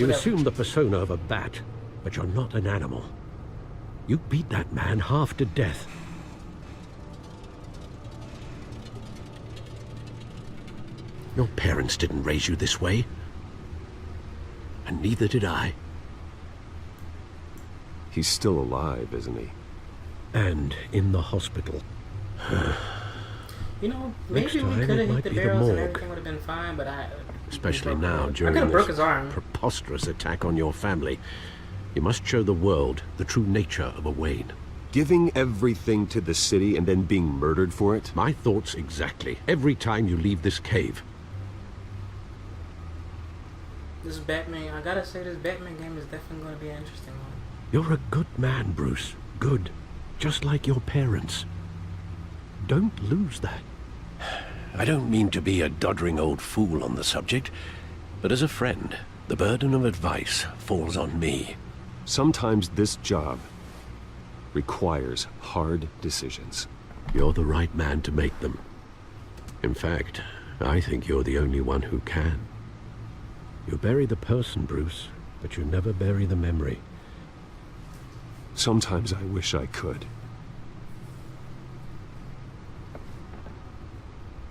You Whatever. assume the persona of a bat, but you're not an animal. You beat that man half to death. Your parents didn't raise you this way. And neither did I. He's still alive, isn't he? And in the hospital. You know, Next maybe we time could it have hit might the be the barrels and morgue. everything would have been fine, but Especially broke now, it. I during could have broke this his arm. preposterous attack on your family. You must show the world the true nature of a Wayne. Giving everything to the city and then being murdered for it? My thoughts exactly. Every time you leave this cave. This Batman, I gotta say, this Batman game is definitely going to be an interesting one. You're a good man, Bruce. Good. Just like your parents. Don't lose that. I don't mean to be a doddering old fool on the subject, but as a friend, the burden of advice falls on me. Sometimes this job requires hard decisions. You're the right man to make them. In fact, I think you're the only one who can. You bury the person, Bruce, but you never bury the memory. Sometimes I wish I could.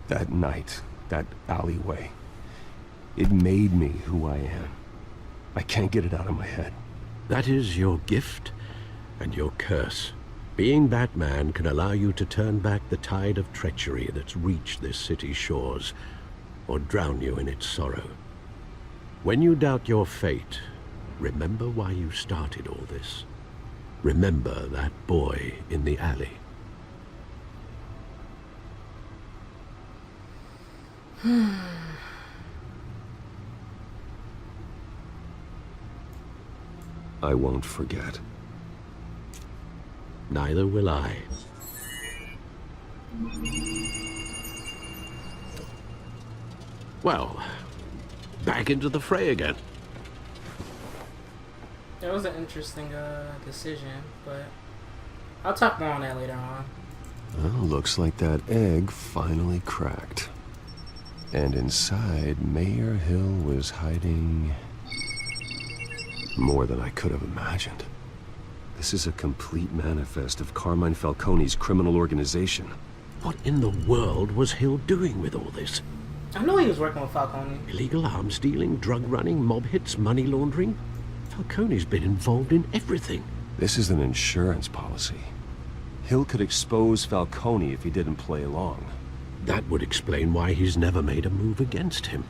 That night, that alleyway, it made me who I am. I can't get it out of my head. That is your gift and your curse. Being Batman can allow you to turn back the tide of treachery that's reached this city's shores, or drown you in its sorrow. When you doubt your fate, remember why you started all this. Remember that boy in the alley. I won't forget. Neither will I. Well, back into the fray again. That was an interesting decision, but I'll talk more on that later on. Well, looks like that egg finally cracked. And inside, Mayor Hill was hiding more than I could have imagined. This is a complete manifest of Carmine Falcone's criminal organization. What in the world was Hill doing with all this? I know he was working with Falcone. Illegal arms dealing, drug running, mob hits, money laundering? Falcone's been involved in everything. This is an insurance policy. Hill could expose Falcone if he didn't play along. That would explain why he's never made a move against him.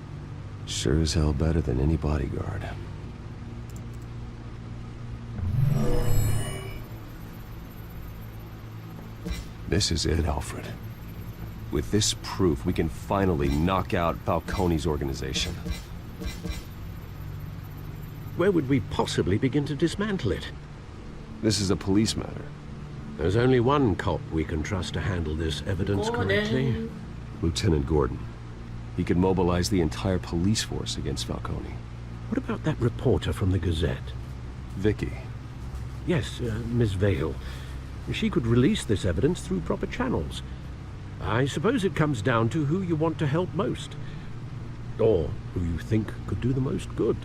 Sure as hell better than any bodyguard. This is it, Alfred. With this proof, we can finally knock out Falcone's organization. Where would we possibly begin to dismantle it? This is a police matter. There's only one cop we can trust to handle this evidence correctly. Lieutenant Gordon. He could mobilize the entire police force against Falcone. What about that reporter from the Gazette? Vicky. Yes, Miss Vale. She could release this evidence through proper channels. I suppose it comes down to who you want to help most. Or who you think could do the most good.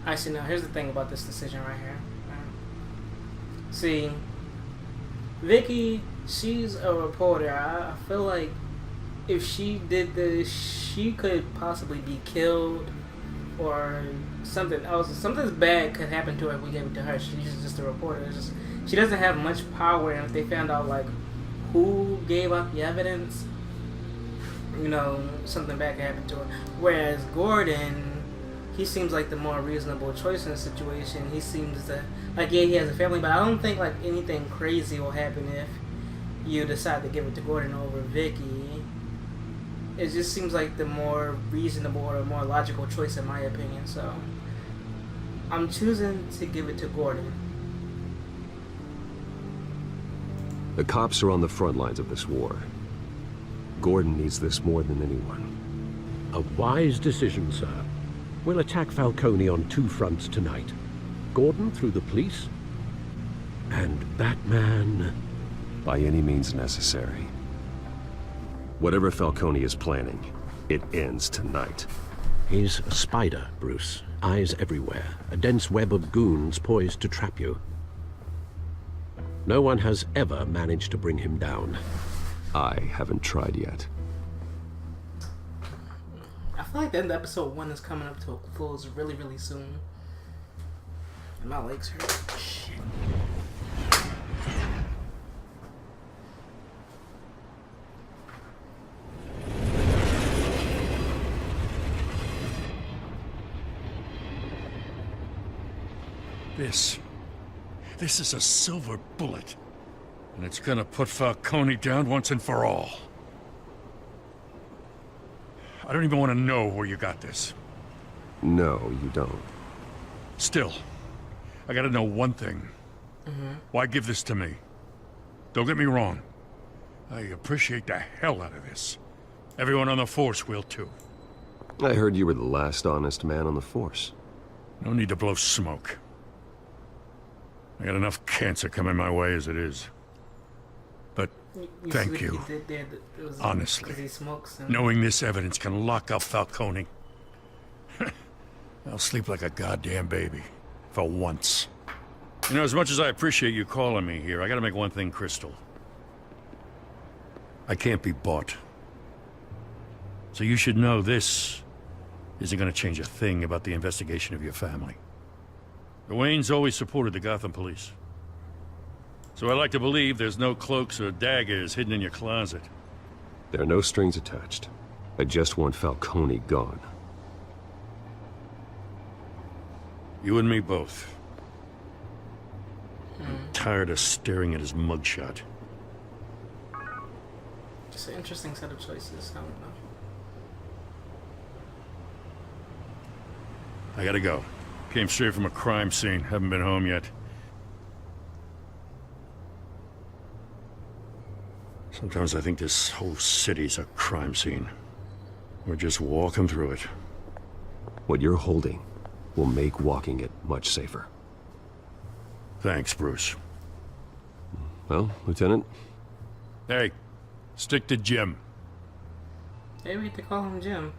I see. Now, here's the thing about this decision right here. See, Vicky, she's a reporter. I feel like if she did this, she could possibly be killed, or something else. Something bad could happen to her if we gave it to her. She's just a reporter. It's just, she doesn't have much power, and if they found out like who gave out the evidence, you know, something bad could happen to her. Whereas Gordon, he seems like the more reasonable choice in the situation. He seems to, like, yeah, he has a family, but I don't think, like, anything crazy will happen if you decide to give it to Gordon over Vicky. It just seems like the more reasonable or more logical choice in my opinion, so I'm choosing to give it to Gordon. The cops are on the front lines of this war. Gordon needs this more than anyone. A wise decision, sir. We'll attack Falcone on two fronts tonight. Gordon through the police, and Batman... By any means necessary. Whatever Falcone is planning, it ends tonight. He's a spider, Bruce. Eyes everywhere. A dense web of goons poised to trap you. No one has ever managed to bring him down. I haven't tried yet. I feel like the end of episode 1 is coming up to a close really, really soon. And my legs hurt. Shit. This is a silver bullet. And it's gonna put Falcone down once and for all. I don't even want to know where you got this. No, you don't. Still, I gotta know one thing. Why give this to me? Don't get me wrong. I appreciate the hell out of this. Everyone on the Force will too. I heard you were the last honest man on the Force. No need to blow smoke. I got enough cancer coming my way as it is. But thank you. Honestly, he smokes and... knowing this evidence can lock up Falcone. I'll sleep like a goddamn baby. For once. You know, as much as I appreciate you calling me here, I gotta make one thing crystal. I can't be bought. So you should know this isn't gonna change a thing about the investigation of your family. The Waynes always supported the Gotham police. So I like to believe there's no cloaks or daggers hidden in your closet. There are no strings attached. I just want Falcone gone. You and me both. I'm tired of staring at his mugshot. Just an interesting set of choices. I don't know. I gotta go. Came straight from a crime scene. Haven't been home yet. Sometimes I think this whole city's a crime scene. We're just walking through it. What you're holding will make walking it much safer. Thanks, Bruce. Well, Lieutenant? Hey, stick to Jim. Maybe we have to call him Jim.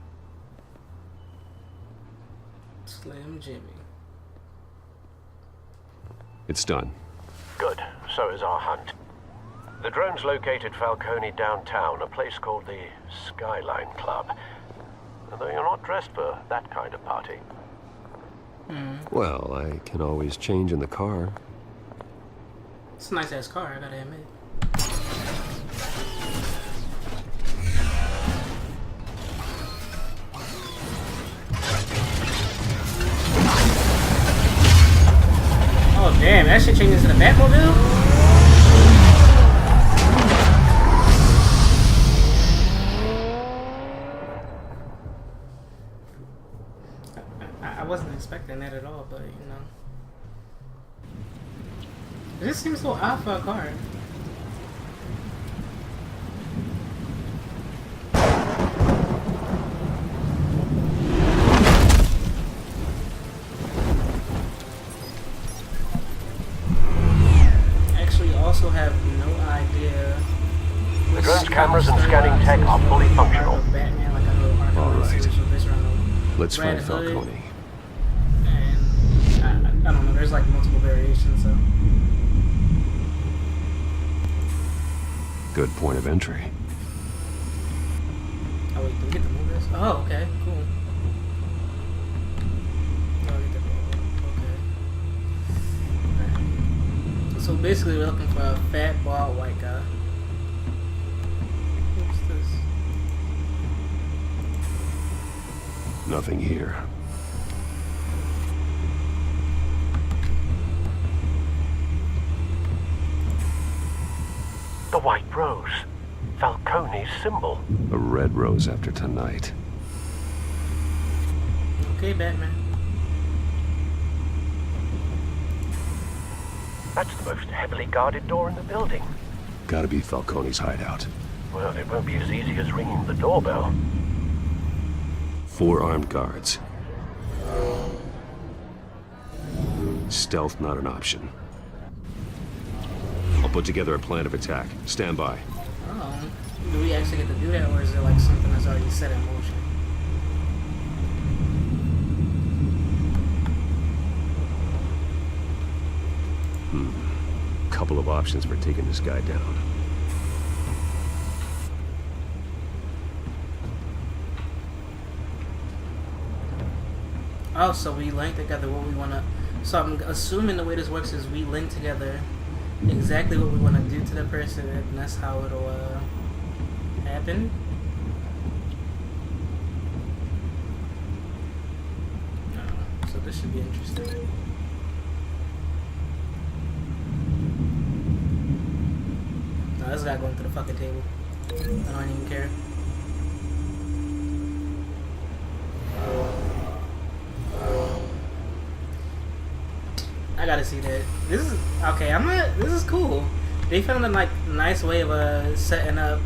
Slim Jimmy. It's done. Good. So is our hunt. The drones located Falcone downtown, a place called the Skyline Club. Although you're not dressed for that kind of party. Well, I can always change in the car. It's a nice ass car, I gotta admit. Oh damn, that shit changes to the Batmobile? I wasn't expecting that at all, but you know. This seems so odd for a car. Actually, also have no idea. The drone's cameras and scanning tech are fully functional. Batman, like a little All right. Let's find Falcone. And I don't know. There's like multiple variations, so. Good point of entry. Oh wait, do we get to move this? Oh, okay, cool. Oh, we get to move it. Okay. Right. So basically, we're looking for a fat, bald, white guy. What's this? Nothing here. The white rose. Falcone's symbol. A red rose after tonight. Okay, Batman. That's the most heavily guarded door in the building. Gotta be Falcone's hideout. Well, it won't be as easy as ringing the doorbell. 4 armed guards. Stealth not an option. I'll put together a plan of attack. Stand by. Oh. Do we actually get to do that, or is it like something that's already set in motion? couple of options for taking this guy down. Oh, so we link together what we want to... So I'm assuming the way this works is we link together exactly what we want to do to the person, and that's how it'll happen. So this should be interesting. No, this guy going to the fucking table. I don't even care. I gotta see that. This is okay. This is cool. They found a like nice way of setting up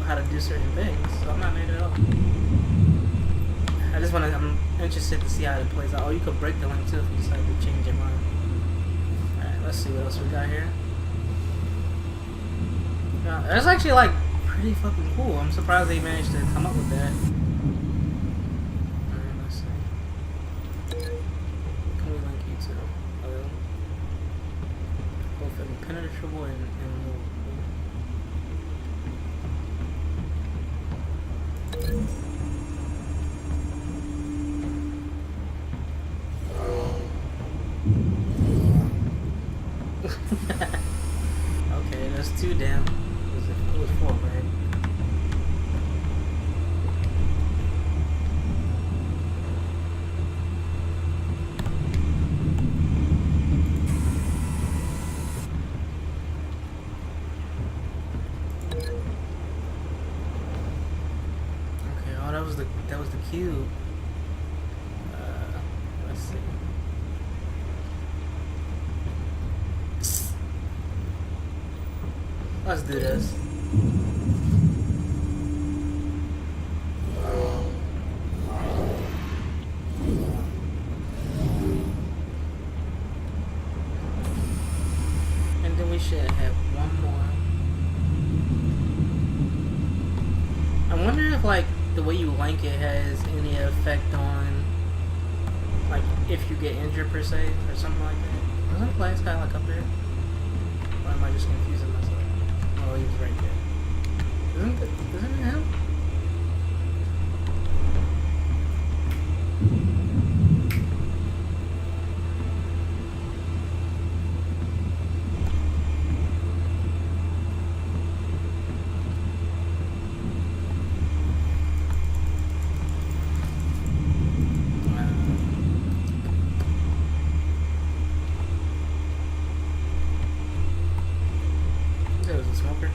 how to do certain things. So I'm not mad at all. I'm interested to see how it plays out. Oh, you could break the link too if you decide to change your mind. All right, let's see what else we got here. That's actually like pretty fucking cool. I'm surprised they managed to come up with that. All right, let's see. Can we link you to? Both impenetrable and movable. Okay, that's 2 down. It was 4, right? That was the cube. Let's see. Let's do this. And then we should have one more. I wonder if like the way you link it has any effect on like if you get injured per se or something like that. Wasn't the last guy like up there? Or am I just confusing myself? Oh, he was right there. Isn't it him? That was a smoker.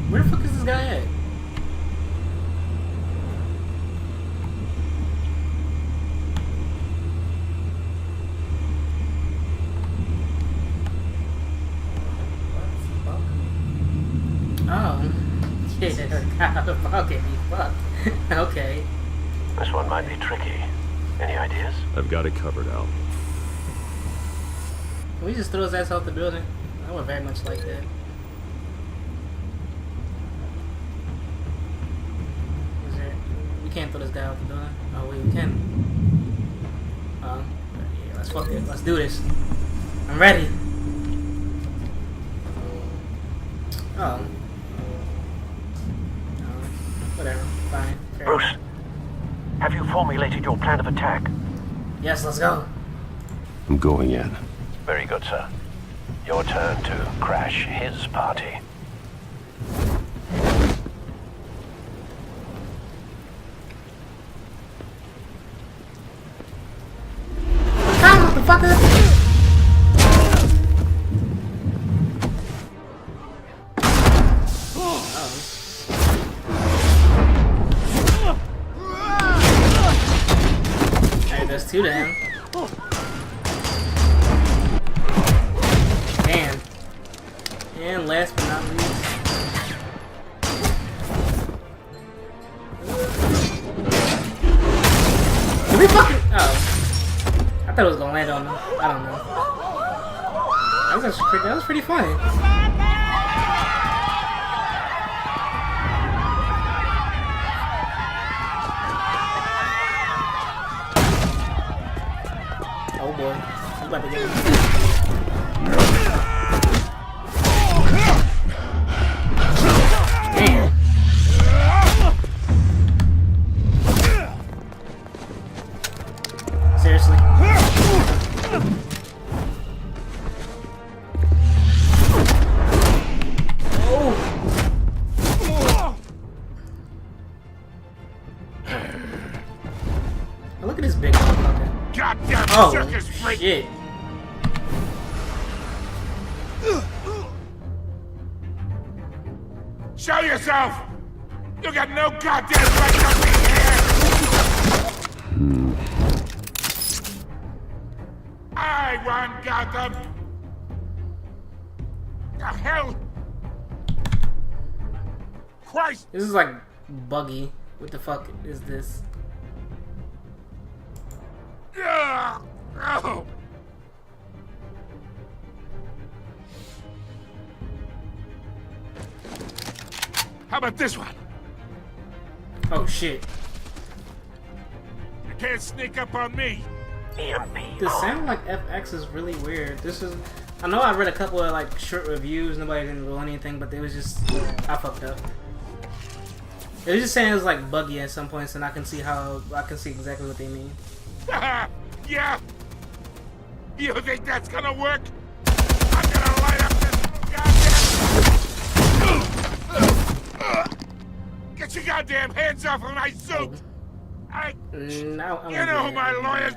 Where the fuck is this guy at? Oh. Yeah, Falcone, fuck. Okay. This one might be tricky. Any ideas? I've got it covered, Al. Can we just throw his ass out the building? I would very much like that. We can't throw this guy out the building. Oh, wait, we can. Yeah, let's fuck it. Let's do this. I'm ready. Oh. Whatever. Fine. Fair Bruce, enough. have you formulated your plan of attack? Yes, let's go. I'm going in. Very good, sir. Your turn to crash his party. Come, motherfucker! There's 2 to him. Damn. And last but not least. Did we fucking... Oh. I thought it was gonna land on him. I don't know. That was pretty funny. Oh boy. I'm about to get him. Damn. Seriously. Look at this big motherfucker. Goddamn Oh, circus freak! shit. Show yourself! You got no goddamn right to be here! I run Gotham! The hell? Christ! This is like buggy. What the fuck is this? Ugh. Oh. How about this one? Oh shit. You can't sneak up on me. The sound like FX is really weird. This is. I know I read a couple of like short reviews. Nobody didn't rule anything, but they was just. I fucked up. It was just saying it was like buggy at some points, and I can see exactly what they mean. Yeah. You think that's gonna work? I'm gonna light up this goddamn. Get your goddamn hands off of my suit! Now I'm You know who my lawyer.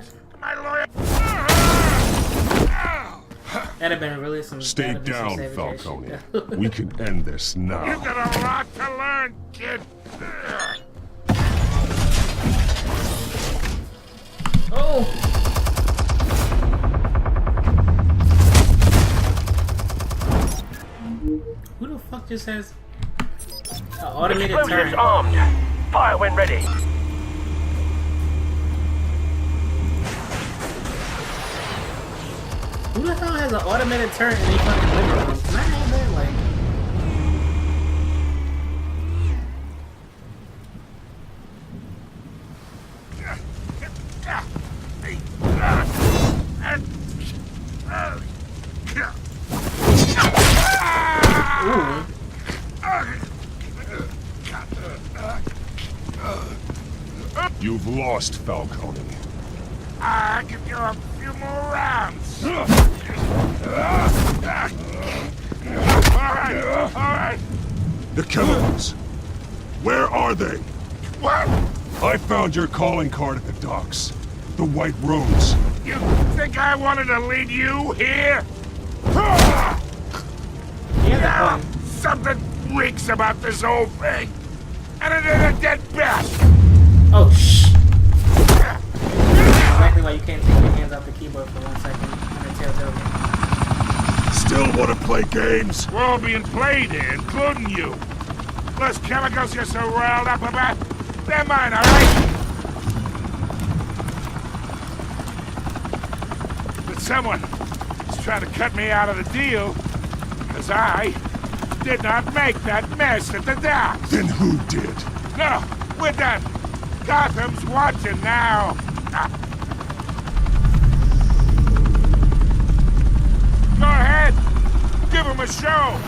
That'd have been really some. Stay that'd have been some down, savage ass Falcone. shit. We can end this now. You've got a lot to learn, kid. Oh! Who the fuck just has an automated turn? Armed. Fire when ready. Who the hell has an automated turn in any fucking living room? Can I have that? Like, ooh. You've lost, Falcone. I can do a few more rounds. All right. The chemicals. Where are they? What? I found your calling card at the docks. The White Rose. You think I wanted to lead you here? Yeah, Something reeks about this whole thing. And it ain't a dead bat. oh, shh. Exactly why you can't take your hands off the keyboard for 1 second in a Telltale game. Still want to play games? We're all being played here, including you. Those chemicals you're so riled up about, they're mine, all right? But someone is trying to cut me out of the deal, because I did not make that mess at the dock. Then who did? No, we're done. Gotham's watching now. Go ahead. Give him a show.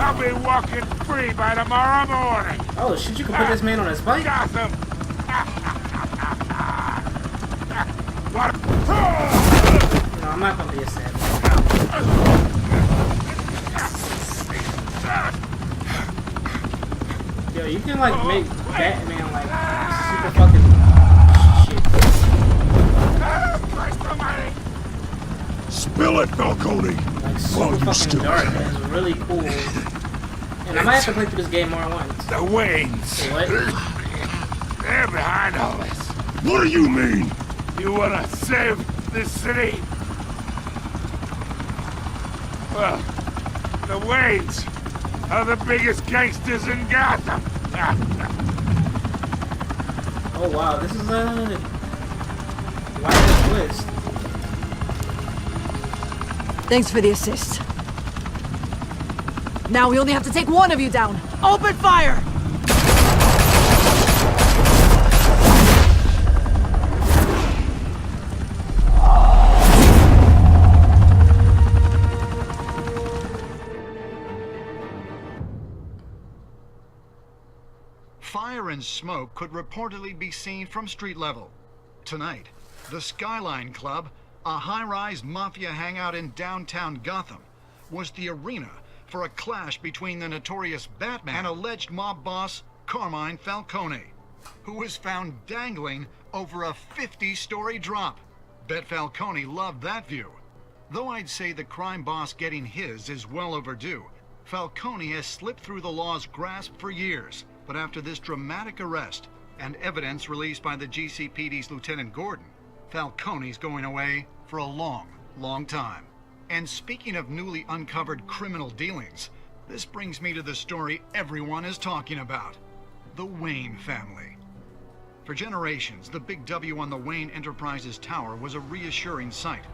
I'll be walking free by tomorrow morning. Oh, shit, you can put this man on his bike? Gotham. What? No, I'm not gonna be a savage. Yo, you can like make Batman like super fucking shit. Christ almighty. Spill it, Falcone! Like While super you fucking still dark. can. It's really cool. And I might have to play through this game more than once. The Waynes. Say what? They're behind all this. What do you mean? You wanna save this city? Well, the Waynes are the biggest gangsters in Gotham. Oh wow, this is a wild twist. Thanks for the assist. Now we only have to take one of you down. Open fire! and smoke could reportedly be seen from street level. Tonight, the Skyline Club, a high-rise mafia hangout in downtown Gotham, was the arena for a clash between the notorious Batman and alleged mob boss Carmine Falcone, who was found dangling over a 50-story drop. Bet Falcone loved that view. Though I'd say the crime boss getting his is well overdue, Falcone has slipped through the law's grasp for years. But after this dramatic arrest and evidence released by the GCPD's Lieutenant Gordon, Falcone's going away for a long, long time. And speaking of newly uncovered criminal dealings, this brings me to the story everyone is talking about: the Wayne family. For generations, the big W on the Wayne Enterprises tower was a reassuring sight.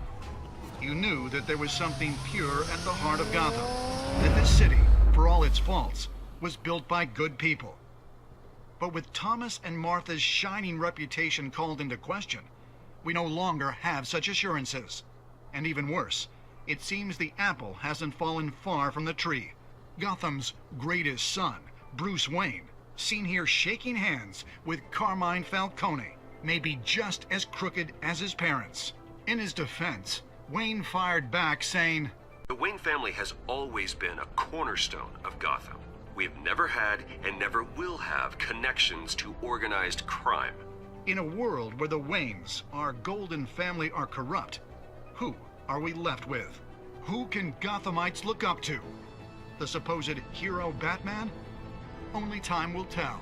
You knew that there was something pure at the heart of Gotham, that this city, for all its faults, was built by good people. But with Thomas and Martha's shining reputation called into question, we no longer have such assurances. And even worse, it seems the apple hasn't fallen far from the tree. Gotham's greatest son, Bruce Wayne, seen here shaking hands with Carmine Falcone, may be just as crooked as his parents. In his defense, Wayne fired back saying, The Wayne family has always been a cornerstone of Gotham. We have never had and never will have connections to organized crime. in a world where the Waynes, our golden family, are corrupt, who are we left with? Who can Gothamites look up to? The supposed hero Batman? Only time will tell.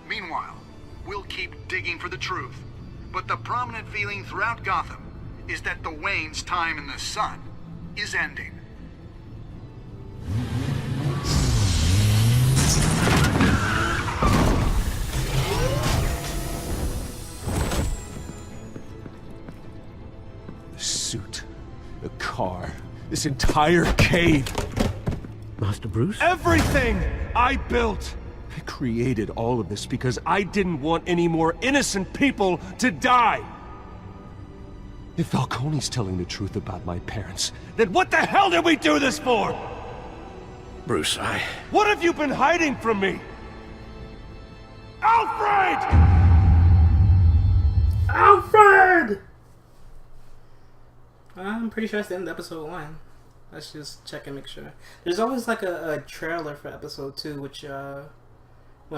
Meanwhile, we'll keep digging for the truth. But the prominent feeling throughout Gotham is that the Waynes' time in the sun is ending. The suit, the car, this entire cave. Master Bruce? Everything I built! I created all of this because I didn't want any more innocent people to die! If Falcone's telling the truth about my parents, then what the hell did we do this for? Bruce, What have you been hiding from me? Alfred! Alfred! I'm pretty sure that's the end of episode 1. Let's just check and make sure. There's always like a trailer for episode 2, which want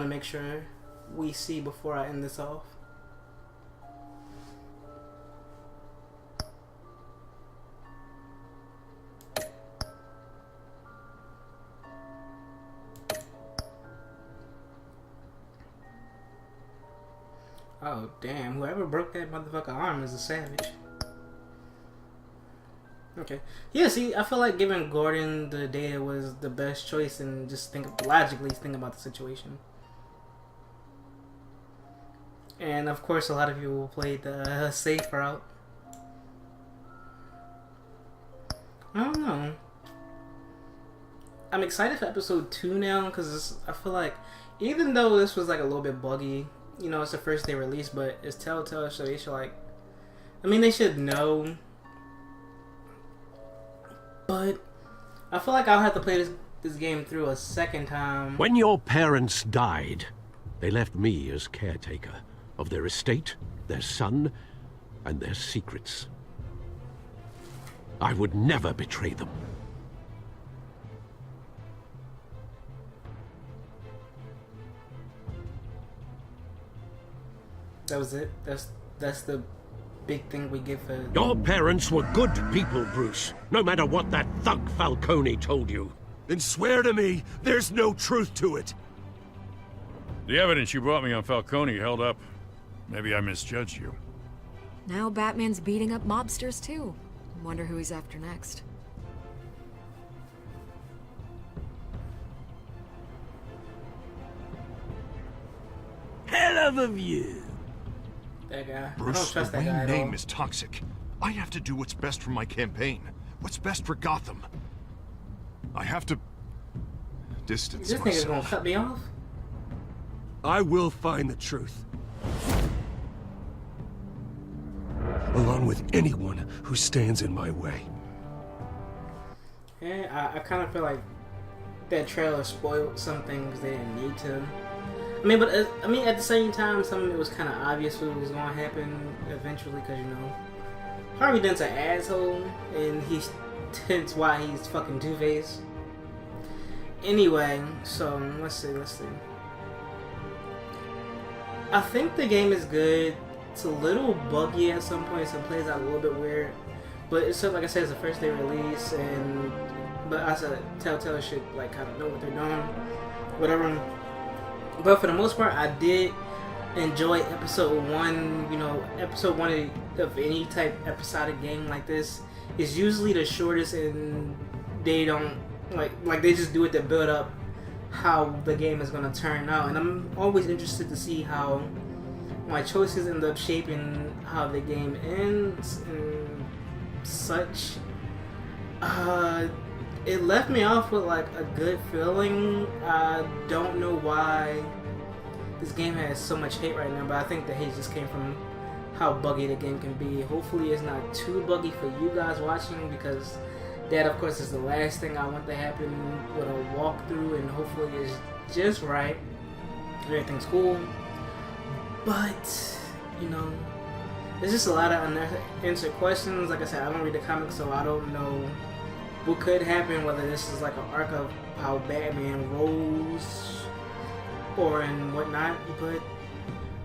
to make sure we see before I end this off. Oh damn, whoever broke that motherfucker arm is a savage. Okay. Yeah, see, I feel like giving Gordon the data was the best choice, and just logically think about the situation. And of course, a lot of you will play the safe route. I don't know. I'm excited for episode 2 now, because I feel like, even though this was like a little bit buggy, you know, it's the first day release, but it's Telltale, so they should like, I mean, they should know. But I feel like I'll have to play this game through a second time. when your parents died, they left me as caretaker of their estate, their son, and their secrets. I would never betray them. That was it. That's the big thing we give for. Your parents were good people, Bruce, no matter what that thug Falcone told you. Then swear to me there's no truth to it. The evidence you brought me on Falcone held up. Maybe I misjudged you. Now Batman's beating up mobsters too. Wonder who he's after next. Hell of a view. That guy. I don't Bruce, trust the that guy Wayne at name all. is toxic. I have to do what's best for my campaign. What's best for Gotham. I have to distance This nigga's gonna myself. cut me off. I will find the truth. Along with anyone who stands in my way. Yeah, I kind of feel like that trailer spoiled some things they didn't need to. I mean, but I mean, at the same time, some of it was kind of obvious what was going to happen eventually, because you know, Harvey Dent's an asshole, and that's why he's fucking Two-Face. Anyway, so let's see. I think the game is good. It's a little buggy at some points and plays out a little bit weird, but it's like I said, it's a first day release, but I said Telltale should like kind of know what they're doing, whatever. But for the most part, I did enjoy episode 1. You know, episode 1 of any type episodic game like this is usually the shortest, and they don't like they just do it to build up how the game is gonna turn out. And I'm always interested to see how my choices end up shaping how the game ends and such. It left me off with like a good feeling. I don't know why this game has so much hate right now, but I think the hate just came from how buggy the game can be. Hopefully it's not too buggy for you guys watching, because that of course is the last thing I want to happen with a walkthrough, and hopefully it's just right. Everything's cool. But, you know, there's just a lot of unanswered questions. Like I said, I don't read the comics, so I don't know what could happen, whether this is like an arc of how Batman rolls or and whatnot. But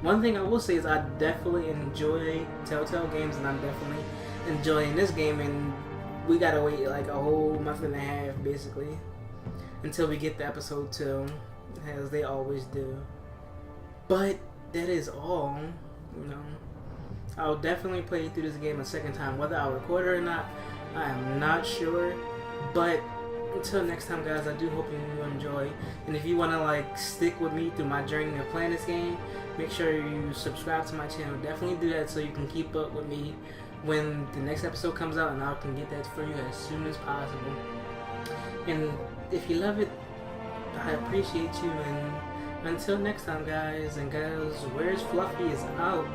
one thing I will say is I definitely enjoy Telltale games, and I'm definitely enjoying this game, and we gotta wait like a whole month and a half basically until we get to episode 2, as they always do. But that is all. You know, I'll definitely play through this game a second time. Whether I'll record it or not, I am not sure. But until next time, guys, I do hope you enjoy. And if you want to like stick with me through my journey of playing this game, make sure you subscribe to my channel. Definitely do that so you can keep up with me when the next episode comes out, and I can get that for you as soon as possible. And if you love it, I appreciate you. And until next time, guys and girls, where's Fluffy is out.